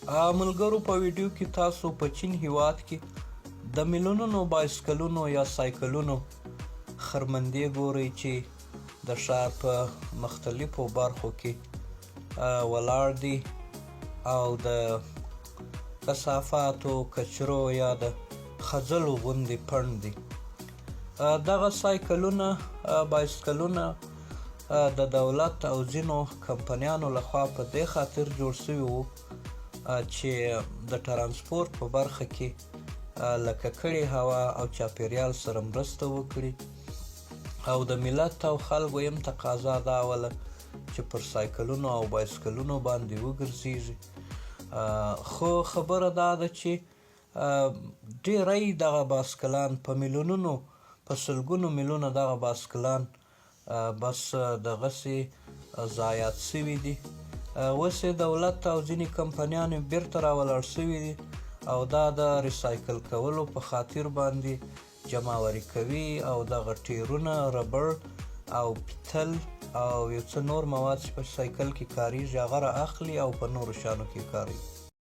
ملګرو په ویډیو کې تاسو په چین هیواد کې د میلیونونو بایسکلونو یا سایکلونو خرمندې ګورئ چې د ښار په مختلفو برخو کې ولاړ دي او د کثافاتو کچرو یا د خځلو غوندې پڼ دي. دغه سایکلونه بایسکلونه د دولت او ځینو کمپنیانو لخوا په دې خاطر جوړ شوي وو چې د ترانسپورت په برخه کې له ککړې هوا او چاپیریال سره مرسته وکړي او د ملت او خلکو یم تقاضا دا وله چې پر سایکلونو او بایسکلونو باندې وګرځېږي. خو خبره دا ده چې ډېری دغه بایسکلان په میلیونونو په سلګونو میلیونه دغه بایسکلان بس دغسې ضایعات شوي دي. اوس یې دولت او ځینې کمپنیانې بیرته راولاړ شوي دي او دا د ریسایکل کولو په خاطر باندې جمعوري کوي او دغه ټیرونه، ربړ او پیتل او یو څه نور مواد چې په سایکل کې کاریږي هغه را اخلي او په نورو شیانو کې کاروي.